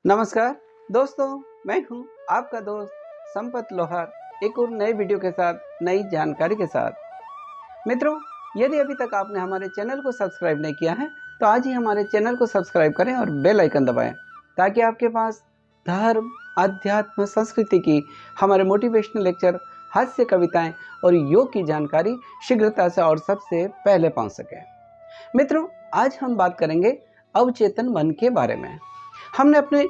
नमस्कार दोस्तों, मैं हूं आपका दोस्त संपत लोहार एक और नए वीडियो के साथ नई जानकारी के साथ। मित्रों, यदि अभी तक आपने हमारे चैनल को सब्सक्राइब नहीं किया है तो आज ही हमारे चैनल को सब्सक्राइब करें और बेल आइकन दबाएं ताकि आपके पास धर्म, अध्यात्म, संस्कृति की हमारे मोटिवेशनल लेक्चर, हास्य कविताएं और योग की जानकारी शीघ्रता से और सबसे पहले पहुंच सके। मित्रों, आज हम बात करेंगे अवचेतन मन के बारे में। हमने अपने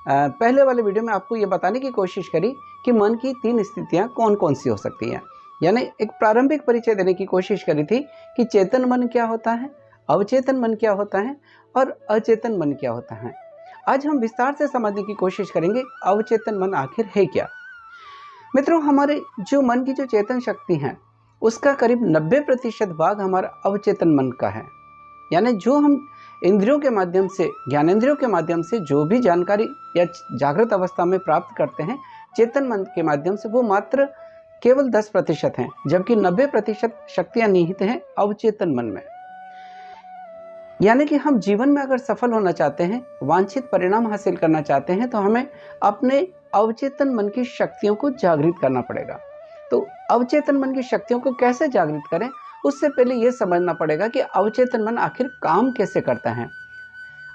पहले वाले वीडियो में आपको ये बताने की कोशिश करी कि मन की 3 स्थितियां कौन कौन सी हो सकती हैं, यानी एक प्रारंभिक परिचय देने की कोशिश करी थी कि चेतन मन क्या होता है, अवचेतन मन क्या होता है और अचेतन मन क्या होता है। आज हम विस्तार से समझने की कोशिश करेंगे अवचेतन मन आखिर है क्या। मित्रों, हमारे जो मन की जो चेतन शक्ति है उसका करीब 90% भाग हमारा अवचेतन मन का है। यानी जो हम इंद्रियों के माध्यम से, ज्ञानेंद्रियों के माध्यम से जो भी जानकारी या जागृत अवस्था में प्राप्त करते हैं चेतन मन के माध्यम से, वो मात्र केवल 10% हैं, जबकि 90% शक्तियां निहित हैं अवचेतन मन में। यानी कि हम जीवन में अगर सफल होना चाहते हैं, वांछित परिणाम हासिल करना चाहते हैं, तो हमें अपने अवचेतन मन की शक्तियों को जागृत करना पड़ेगा। तो अवचेतन मन की शक्तियों को कैसे जागृत करें, उससे पहले यह समझना पड़ेगा कि अवचेतन मन आखिर काम कैसे करता है।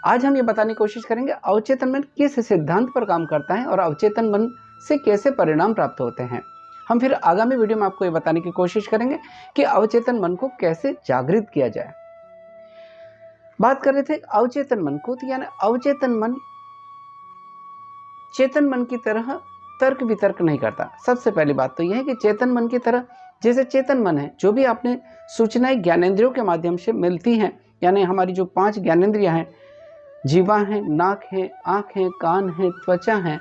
आज हम ये बताने की कोशिश करेंगे अवचेतन मन किस सिद्धांत पर काम करता है और अवचेतन मन से कैसे परिणाम प्राप्त होते हैं। हम फिर आगामी वीडियो में आपको ये बताने की कोशिश करेंगे कि अवचेतन मन को कैसे जागृत किया जाए। बात कर रहे थे अवचेतन मन को, तो यानी अवचेतन मन चेतन मन की तरह तर्क वितर्क नहीं करता। सबसे पहली बात तो यह है कि चेतन मन की तरह, जैसे चेतन मन है, जो भी आपने सूचनाएं ज्ञानेंद्रियों के माध्यम से मिलती हैं, यानी हमारी जो 5 ज्ञानेंद्रियां हैं, जीवा है, नाक है, आँख है, कान है, त्वचा है,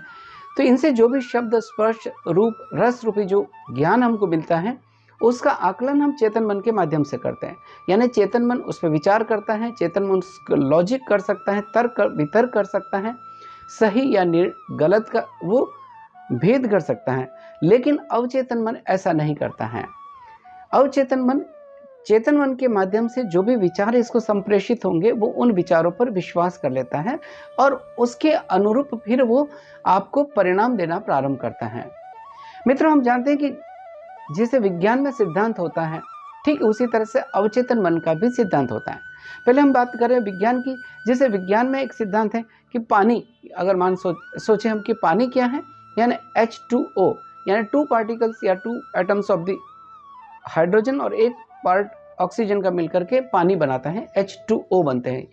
तो इनसे जो भी शब्द, स्पर्श, रूप, रस रूपी जो ज्ञान हमको मिलता है उसका आकलन हम चेतन मन के माध्यम से करते हैं। यानी चेतन मन उस पर विचार करता है, चेतन मन लॉजिक कर सकता है, तर्क वितर्क कर सकता है, सही या गलत का वो भेद कर सकता है। लेकिन अवचेतन मन ऐसा नहीं करता है। अवचेतन मन चेतन मन के माध्यम से जो भी विचार इसको संप्रेषित होंगे वो उन विचारों पर विश्वास कर लेता है और उसके अनुरूप फिर वो आपको परिणाम देना प्रारंभ करता है। मित्रों, हम जानते हैं कि जैसे विज्ञान में सिद्धांत होता है, ठीक उसी तरह से अवचेतन मन का भी सिद्धांत होता है। पहले हम बात करें विज्ञान की। जैसे विज्ञान में एक सिद्धांत है कि पानी, अगर सोचें हम कि पानी क्या है, यानी H2O, यानी 2 पार्टिकल्स या 2 एटम्स ऑफ द हाइड्रोजन और 1 पार्ट ऑक्सीजन का मिलकर के पानी बनाता है, H2O बनते हैं।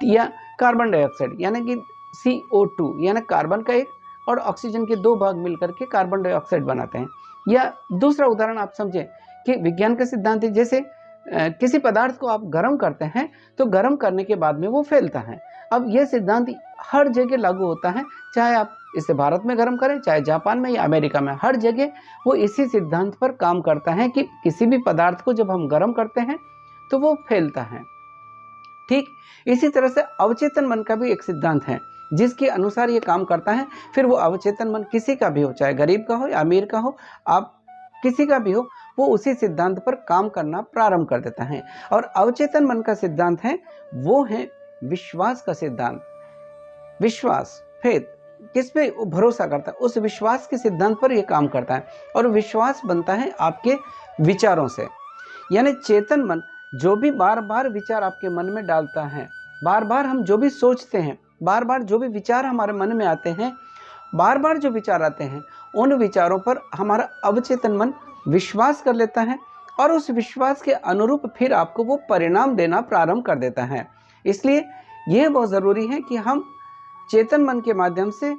या कार्बन डाइऑक्साइड यानी कि CO2, यानी कार्बन का एक और ऑक्सीजन के 2 भाग मिलकर के कार्बन डाइऑक्साइड बनाते हैं। या दूसरा उदाहरण आप समझें कि विज्ञान का सिद्धांत है, जैसे किसी पदार्थ को आप गर्म करते हैं तो गर्म करने के बाद में वो फैलता है। अब यह सिद्धांत हर जगह लागू होता है, चाहे आप इसे भारत में गर्म करें, चाहे जापान में या अमेरिका में, हर जगह वो इसी सिद्धांत पर काम करता है कि किसी भी पदार्थ को जब हम गर्म करते हैं तो वो फैलता है। ठीक इसी तरह से अवचेतन मन का भी एक सिद्धांत है जिसके अनुसार ये काम करता है। फिर वो अवचेतन मन किसी का भी हो, चाहे गरीब का हो या अमीर का हो, आप किसी का भी हो, वो उसी सिद्धांत पर काम करना प्रारंभ कर देता है। और अवचेतन मन का सिद्धांत है वो है विश्वास का सिद्धांत। विश्वास, फेथ, किस पे भरोसा करता है, उस विश्वास के सिद्धांत पर यह काम करता है। और विश्वास बनता है आपके विचारों से। यानी चेतन मन जो भी बार बार विचार आपके मन में डालता है, बार बार हम जो भी सोचते हैं, बार बार जो भी विचार हमारे मन में आते हैं, बार बार जो विचार आते हैं, उन विचारों पर हमारा अवचेतन मन विश्वास कर लेता है और उस विश्वास के अनुरूप फिर आपको वो परिणाम देना प्रारंभ कर देता है। इसलिए यह बहुत ज़रूरी है कि हम चेतन मन के माध्यम से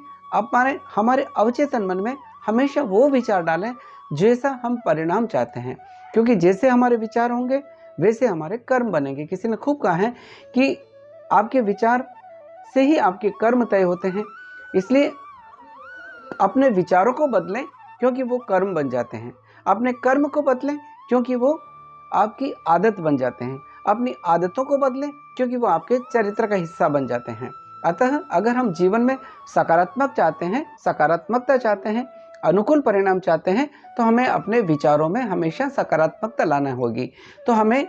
हमारे अवचेतन मन में हमेशा वो विचार डालें जैसा हम परिणाम चाहते हैं, क्योंकि जैसे हमारे विचार होंगे वैसे हमारे कर्म बनेंगे। किसी ने खूब कहा है कि आपके विचार से ही आपके कर्म तय होते हैं। इसलिए अपने विचारों को बदलें क्योंकि वो कर्म बन जाते हैं, अपने कर्म को बदलें क्योंकि वो आपकी आदत बन जाते हैं, अपनी आदतों को बदलें क्योंकि वो आपके चरित्र का हिस्सा बन जाते हैं। अतः अगर हम जीवन में सकारात्मकता चाहते हैं, अनुकूल परिणाम चाहते हैं, तो हमें अपने विचारों में हमेशा सकारात्मकता लाना होगी। तो हमें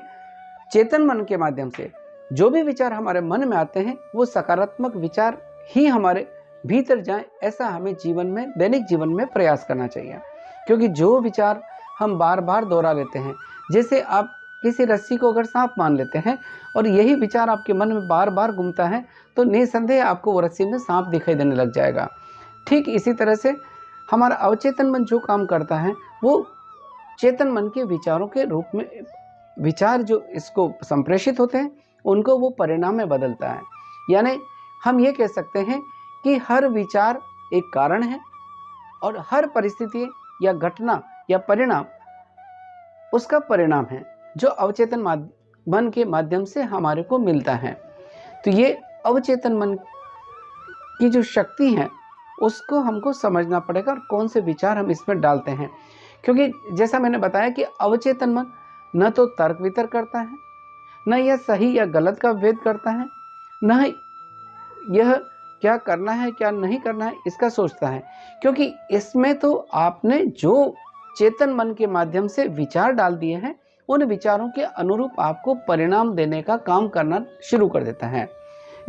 चेतन मन के माध्यम से जो भी विचार हमारे मन में आते हैं वो सकारात्मक विचार ही हमारे भीतर जाए, ऐसा हमें जीवन में, दैनिक जीवन में प्रयास करना चाहिए। क्योंकि जो विचार हम बार बार दोहरा लेते हैं, जैसे आप किसी रस्सी को अगर सांप मान लेते हैं और यही विचार आपके मन में बार बार घूमता है, तो निसंदेह आपको वो रस्सी में सांप दिखाई देने लग जाएगा। ठीक इसी तरह से हमारा अवचेतन मन जो काम करता है, वो चेतन मन के विचारों के रूप में, विचार जो इसको संप्रेषित होते हैं उनको वो परिणाम में बदलता है। यानी हम ये कह सकते हैं कि हर विचार एक कारण है और हर परिस्थिति या घटना या परिणाम उसका परिणाम है, जो अवचेतन मन के माध्यम से हमारे को मिलता है। तो ये अवचेतन मन की जो शक्ति है उसको हमको समझना पड़ेगा और कौन से विचार हम इसमें डालते हैं। क्योंकि जैसा मैंने बताया कि अवचेतन मन न तो तर्क वितर्क करता है, न यह सही या गलत का भेद करता है, न यह क्या करना है क्या नहीं करना है इसका सोचता है। क्योंकि इसमें तो आपने जो चेतन मन के माध्यम से विचार डाल दिए हैं, उन विचारों के अनुरूप आपको परिणाम देने का काम करना शुरू कर देता है।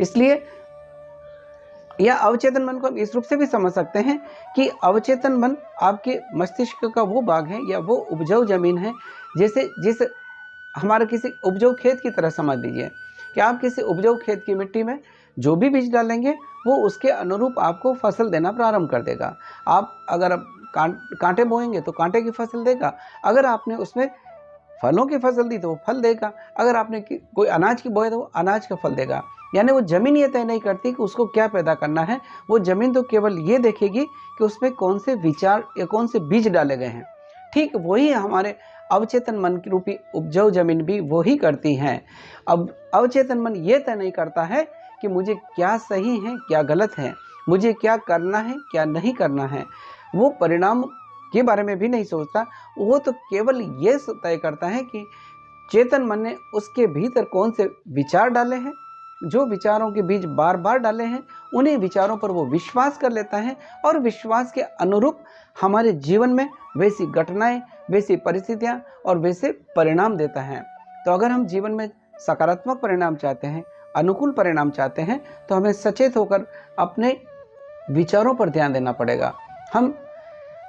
इसलिए या अवचेतन मन को हम इस रूप से भी समझ सकते हैं कि अवचेतन मन आपके मस्तिष्क का वो भाग है या वो उपजाऊ जमीन है, जैसे जिस हमारे किसी उपजाऊ खेत की तरह समझ लीजिए कि आप किसी उपजाऊ खेत की मिट्टी में जो भी बीज डालेंगे वो उसके अनुरूप आपको फसल देना प्रारंभ कर देगा। आप अगर कांटे बोएंगे तो कांटे की फसल देगा, अगर आपने उसमें फलों की फसल दी तो वो फल देगा, अगर आपने कोई अनाज की बोए तो वो अनाज का फल देगा। यानी वो ज़मीन ये तय नहीं करती कि उसको क्या पैदा करना है, वो ज़मीन तो केवल ये देखेगी कि उसमें कौन से विचार या कौन से बीज डाले गए हैं। ठीक वही हमारे अवचेतन मन की रूपी उपजाऊ जमीन भी वही करती हैं। अब अवचेतन मन ये तय नहीं करता है कि मुझे क्या सही है क्या गलत है, मुझे क्या करना है क्या नहीं करना है, वो परिणाम के बारे में भी नहीं सोचता। वो तो केवल ये तय करता है कि चेतन मन ने उसके भीतर कौन से विचार डाले हैं, जो विचारों के बीज बार बार डाले हैं उन्हीं विचारों पर वो विश्वास कर लेता है और विश्वास के अनुरूप हमारे जीवन में वैसी घटनाएं, वैसी परिस्थितियां और वैसे परिणाम देता है। तो अगर हम जीवन में सकारात्मक परिणाम चाहते हैं, अनुकूल परिणाम चाहते हैं, तो हमें सचेत होकर अपने विचारों पर ध्यान देना पड़ेगा। हम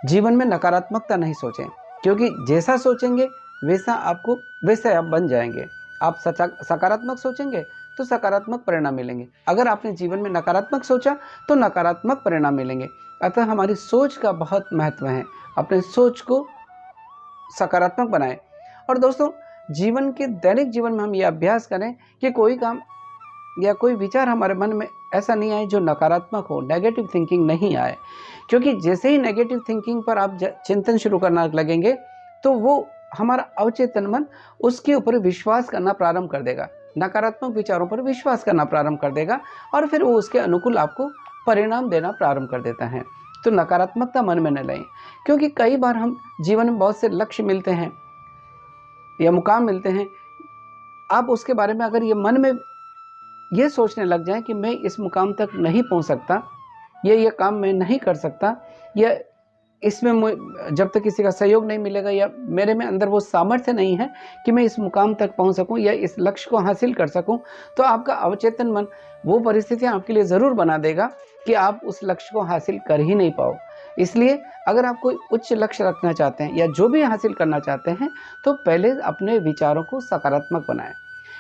जीवन में नकारात्मकता नहीं सोचें, क्योंकि जैसा सोचेंगे वैसा आप बन जाएंगे। आप सकारात्मक सोचेंगे तो सकारात्मक परिणाम मिलेंगे, अगर आपने जीवन में नकारात्मक सोचा तो नकारात्मक परिणाम मिलेंगे। अतः हमारी सोच का बहुत महत्व है, अपने सोच को सकारात्मक बनाएं। और दोस्तों, जीवन के दैनिक जीवन में हम ये अभ्यास करें कि कोई काम या कोई विचार हमारे मन में ऐसा नहीं आए जो नकारात्मक हो, नेगेटिव थिंकिंग नहीं आए। क्योंकि जैसे ही नेगेटिव थिंकिंग पर आप चिंतन शुरू करना लगेंगे तो वो हमारा अवचेतन मन उसके ऊपर विश्वास करना प्रारंभ कर देगा, नकारात्मक विचारों पर विश्वास करना प्रारंभ कर देगा और फिर वो उसके अनुकूल आपको परिणाम देना प्रारंभ कर देता है। तो नकारात्मकता मन में न लें, क्योंकि कई बार हम जीवन में बहुत से लक्ष्य मिलते हैं या मुकाम मिलते हैं, आप उसके बारे में अगर ये मन में ये सोचने लग जाएं कि मैं इस मुकाम तक नहीं पहुंच सकता, ये काम मैं नहीं कर सकता, या इसमें जब तक किसी का सहयोग नहीं मिलेगा या मेरे में अंदर वो सामर्थ्य नहीं है कि मैं इस मुकाम तक पहुंच सकूं या इस लक्ष्य को हासिल कर सकूं, तो आपका अवचेतन मन वो परिस्थितियां आपके लिए ज़रूर बना देगा कि आप उस लक्ष्य को हासिल कर ही नहीं पाओ। इसलिए अगर आप कोई उच्च लक्ष्य रखना चाहते हैं या जो भी हासिल करना चाहते हैं, तो पहले अपने विचारों को सकारात्मक बनाएं।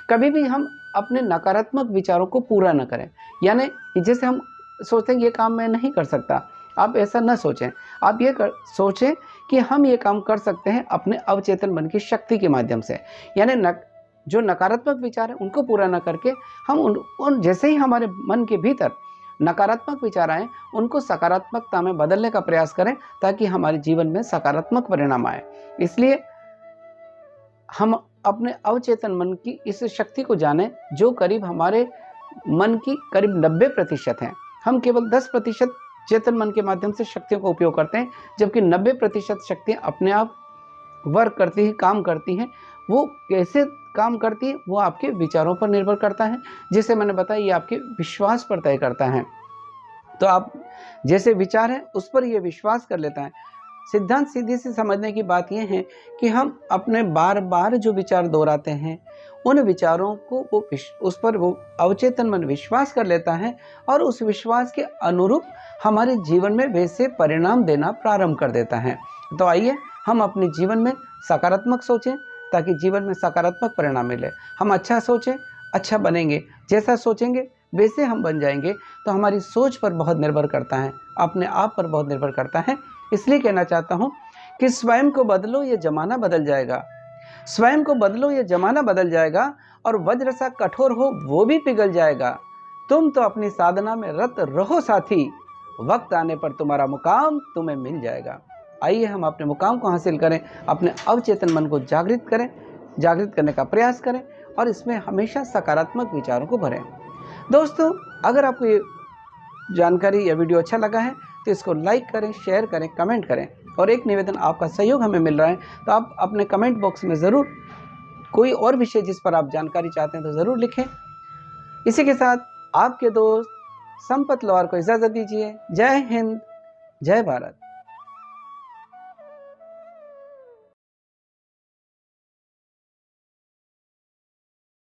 कभी भी हम अपने नकारात्मक विचारों को पूरा न करें। यानी जैसे हम सोचते हैं ये काम मैं नहीं कर सकता, आप ऐसा न सोचें। आप ये सोचें कि हम ये काम कर सकते हैं अपने अवचेतन मन की शक्ति के माध्यम से। यानी जो नकारात्मक विचार है उनको पूरा न करके हम उन जैसे ही हमारे मन के भीतर नकारात्मक विचार आए उनको सकारात्मकता में बदलने का प्रयास करें, ताकि हमारे जीवन में सकारात्मक परिणाम आए। इसलिए हम अपने अवचेतन मन की इस शक्ति को जानें, जो करीब हमारे मन की करीब 90% है। हम केवल 10% चेतन मन के माध्यम से शक्तियों का उपयोग करते हैं, जबकि 90% शक्तियाँ अपने आप वर्क करती हैं, काम करती हैं। वो कैसे काम करती है वो आपके विचारों पर निर्भर करता है, जैसे मैंने बताया ये आपके विश्वास पर तय करता है। तो आप जैसे विचार हैं उस पर ये विश्वास कर लेता है। सिद्धांत सीधी सी समझने की बात यह है कि हम अपने बार बार जो विचार दोहराते हैं उन विचारों को उस पर वो अवचेतन मन विश्वास कर लेता है और उस विश्वास के अनुरूप हमारे जीवन में वैसे परिणाम देना प्रारंभ कर देता है। तो आइए हम अपने जीवन में सकारात्मक सोचें ताकि जीवन में सकारात्मक परिणाम मिले। हम अच्छा सोचें, अच्छा बनेंगे। जैसा सोचेंगे वैसे हम बन जाएंगे। तो हमारी सोच पर बहुत निर्भर करता है, अपने आप पर बहुत निर्भर करता है। इसलिए कहना चाहता हूँ कि स्वयं को बदलो, ये ज़माना बदल जाएगा। स्वयं को बदलो, ये ज़माना बदल जाएगा और वज्र सा कठोर हो वो भी पिघल जाएगा। तुम तो अपनी साधना में रत रहो साथी, वक्त आने पर तुम्हारा मुकाम तुम्हें मिल जाएगा। आइए हम अपने मुकाम को हासिल करें, अपने अवचेतन मन को जागृत करें, जागृत करने का प्रयास करें और इसमें हमेशा सकारात्मक विचारों को भरें। दोस्तों, अगर आपको ये जानकारी या वीडियो अच्छा लगा है तो इसको लाइक करें, शेयर करें, कमेंट करें। और एक निवेदन, आपका सहयोग हमें मिल रहा है तो आप अपने कमेंट बॉक्स में ज़रूर कोई और विषय जिस पर आप जानकारी चाहते हैं तो ज़रूर लिखें। इसी के साथ आपके दोस्त संपत लोहार को इजाज़त दीजिए। जय हिंद, जय भारत।